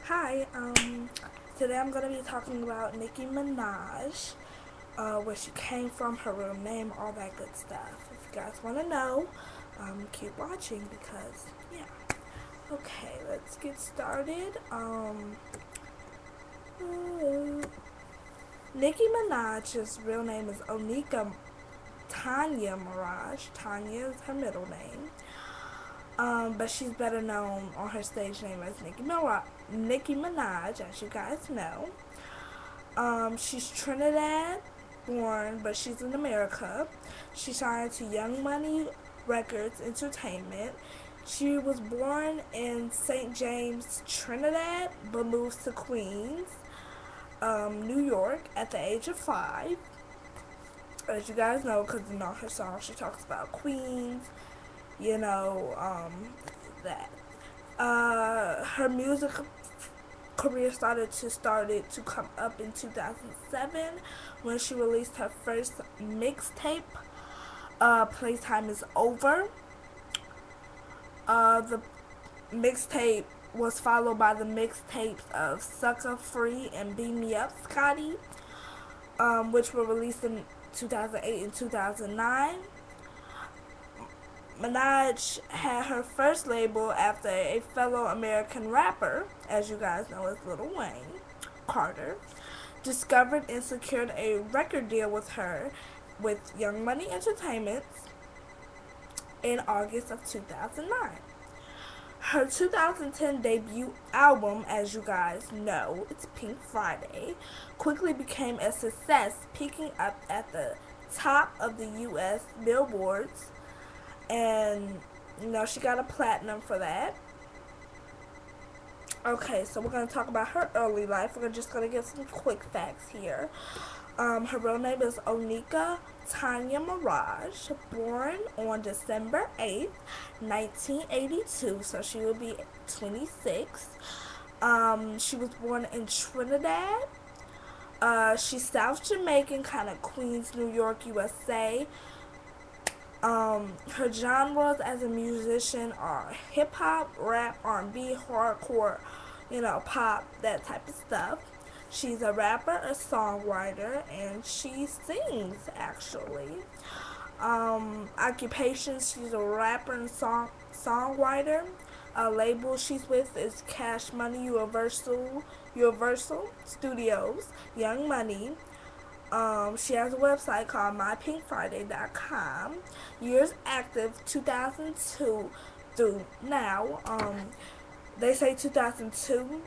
Hi, today I'm going to be talking about Nicki Minaj, where she came from, her real name, all that good stuff. If you guys want to know, keep watching because, yeah. Okay, let's get started. Uh, Nicki Minaj's real name is Onika Tanya Mirage. Tanya is her middle name. But she's better known on her stage name as Nicki Minaj, as you guys know. She's Trinidad born, but she's in America. She signed to Young Money Records Entertainment. She was born in St. James, Trinidad, but moves to Queens, New York at the age of 5. As you guys know, because in all her songs she talks about Queens, you know, that. Her music career started to come up in 2007 when she released her first mixtape, Playtime Is Over. The mixtape was followed by the mixtapes of Sucker Free and Beam Me Up Scotty, which were released in 2008 and 2009. Minaj had her first label after a fellow American rapper, as you guys know as Lil Wayne Carter, discovered and secured a record deal with her with Young Money Entertainment in August of 2009. Her 2010 debut album, as you guys know, it's Pink Friday, quickly became a success, peaking up at the top of the U.S. billboards, and she got a platinum for that. Okay, so we're going to talk about her early life. We're just going to give some quick facts here. Her real name is Onika Tanya Mirage, born on December 8th, 1982, so she will be 26. She was born in Trinidad. She's South Jamaican, kind of Queens, New York, USA. Her genres as a musician are hip hop, rap, R&B, hardcore, pop, that type of stuff. She's a rapper, a songwriter, and she sings actually. Occupation, she's a rapper and songwriter. A label she's with is Cash Money Universal Studios, Young Money. She has a website called mypinkfriday.com. Years active 2002 through now. They say 2002.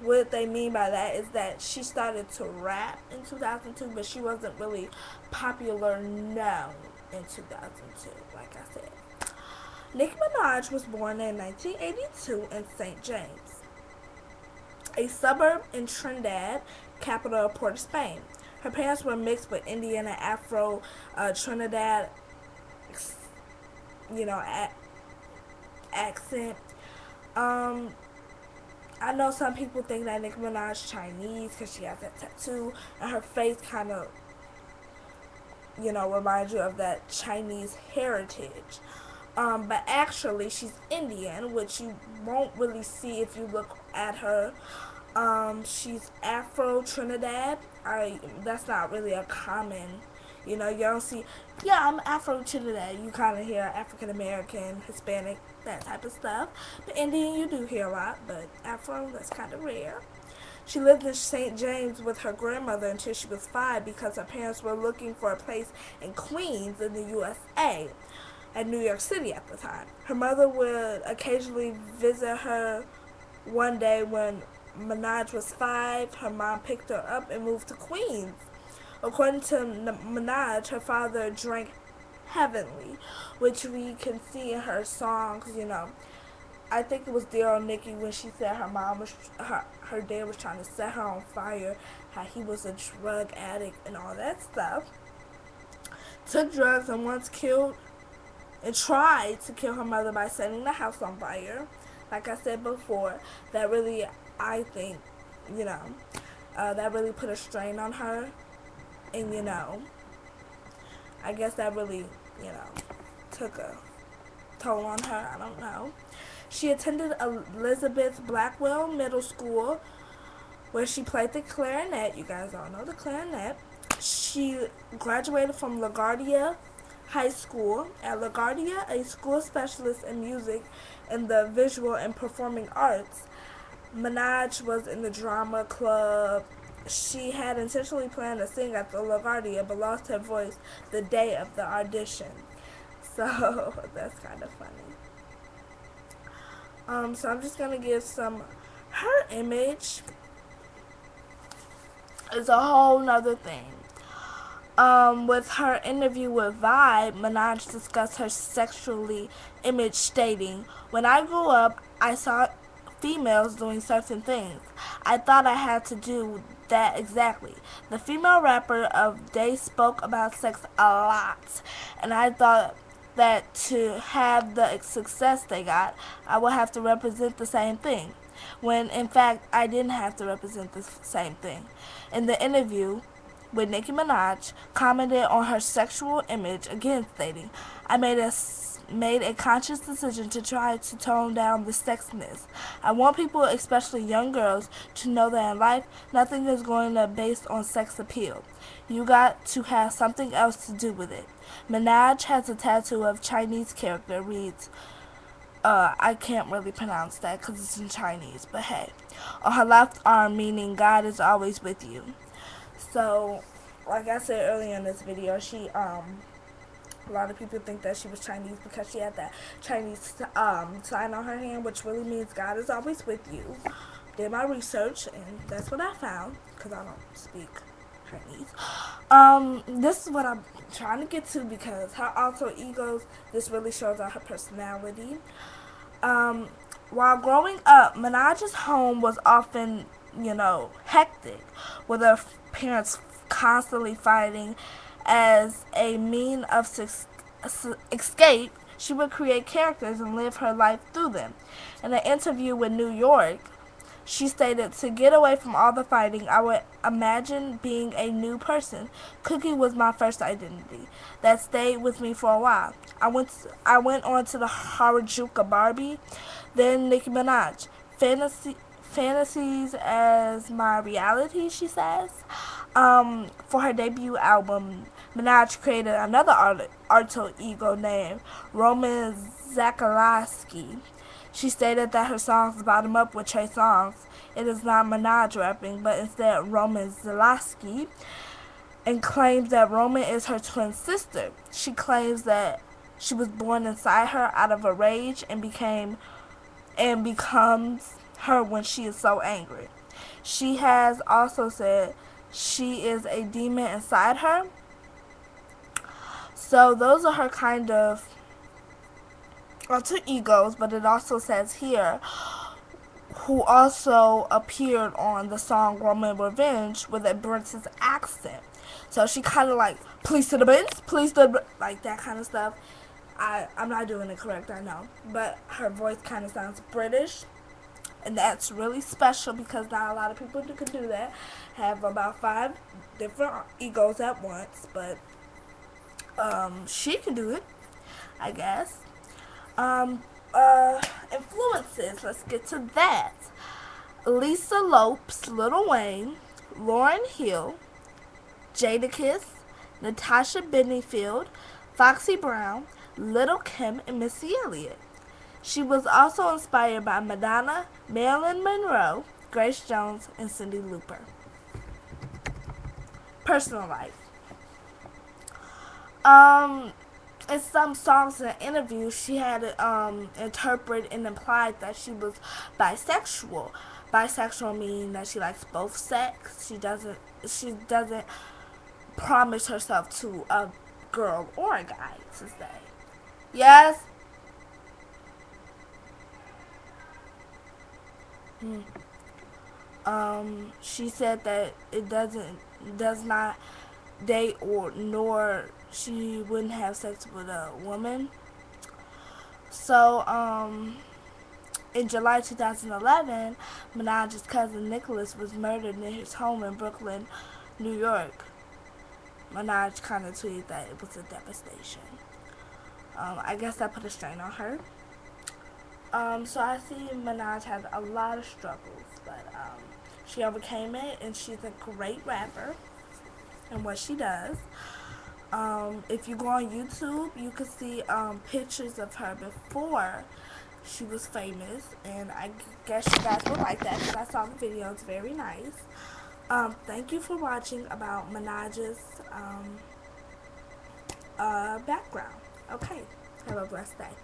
What they mean by that is that she started to rap in 2002, but she wasn't really popular known in 2002, like I said. Nicki Minaj was born in 1982 in St. James, a suburb in Trinidad, capital of Port of Spain. Her parents were mixed with Indian and Afro Trinidad, accent. I know some people think that Nicki Minaj is Chinese because she has that tattoo, and her face kind of, reminds you of that Chinese heritage. But actually, she's Indian, which you won't really see if you look at her. She's Afro Trinidad. That's not really a common, you don't see. Yeah, I'm Afro Trinidad. You kind of hear African American, Hispanic, that type of stuff. But Indian, you do hear a lot, but Afro, that's kind of rare. She lived in St. James with her grandmother until she was 5 because her parents were looking for a place in Queens in the USA and New York City at the time. Her mother would occasionally visit her. One day when Minaj was 5, her mom picked her up and moved to Queens. According to Minaj, her father drank heavily, which we can see in her songs, I think it was Dear Old Nicki when she said her dad was trying to set her on fire, how he was a drug addict and all that stuff. Took drugs and once killed and tried to kill her mother by setting the house on fire. Like I said before, that really, I think, that really put a strain on her. And, I guess that really, took a toll on her. I don't know. She attended Elizabeth Blackwell Middle School, where she played the clarinet. You guys all know the clarinet. She graduated from LaGuardia High School. At LaGuardia, a school specialist in music and the visual and performing arts, Minaj was in the drama club. She had intentionally planned to sing at the LaGuardia but lost her voice the day of the audition. So that's kind of funny. So I'm just gonna give some. Her image is a whole nother thing. With her interview with Vibe, Minaj discussed her sexually image, stating, "When I grew up, I saw females doing certain things. I thought I had to do that exactly. The female rapper of Day spoke about sex a lot, and I thought that to have the success they got, I would have to represent the same thing, when in fact I didn't have to represent the same thing." In the interview with Nicki Minaj, commented on her sexual image, again stating, "I made a conscious decision to try to tone down the sexiness. I want people, especially young girls, to know that in life, nothing is going to be based on sex appeal. You got to have something else to do with it." Minaj has a tattoo of Chinese character, reads, I can't really pronounce that because it's in Chinese, but hey, on her left arm, meaning God is always with you. So, like I said earlier in this video, a lot of people think that she was Chinese because she had that Chinese sign on her hand, which really means God is always with you. Did my research, and that's what I found, because I don't speak Chinese. This is what I'm trying to get to, because her alter egos, this really shows out her personality. While growing up, Minaj's home was often, hectic, with her parents constantly fighting. As a mean of escape, she would create characters and live her life through them. In an interview with New York, she stated, "To get away from all the fighting, I would imagine being a new person. Cookie was my first identity. That stayed with me for a while. I went on to the Harajuku Barbie, then Nicki Minaj. Fantasies as my reality," she says. For her debut album, Minaj created another alter ego named Roman Zakalaski. She stated that her songs bottom up with Trey Songz. It is not Minaj rapping, but instead Roman Zalaski, and claims that Roman is her twin sister. She claims that she was born inside her out of a rage and becomes her when she is so angry. She has also said she is a demon inside her. So those are her kind of alter egos, but it also says here, who also appeared on the song Roman Revenge with a British accent. So she kind of like, "Please to the bins, please to the," like that kind of stuff. I'm not doing it correct, I know. But her voice kind of sounds British. And that's really special because not a lot of people can do that. Have about 5 different egos at once. But she can do it, I guess. Influences. Let's get to that. Lisa Lopes, Lil Wayne, Lauryn Hill, Jadakiss, Natasha Bedingfield, Foxy Brown, Little Kim, and Missy Elliott. She was also inspired by Madonna, Marilyn Monroe, Grace Jones, and Cyndi Lauper. Personal life. In some songs and interviews, she had interpreted and implied that she was bisexual. Bisexual meaning that she likes both sex. She doesn't promise herself to a girl or a guy to say. Yes. She said that it does not date or nor she wouldn't have sex with a woman. So, in July 2011, Minaj's cousin Nicholas was murdered near his home in Brooklyn, New York. Minaj kind of tweeted that it was a devastation. I guess that put a strain on her. So I see Minaj has a lot of struggles, but she overcame it, and she's a great rapper in what she does. If you go on YouTube, you can see pictures of her before she was famous, and I guess you guys will like that because I saw the video. It's very nice. Thank you for watching about Minaj's background. Okay, have a blessed day.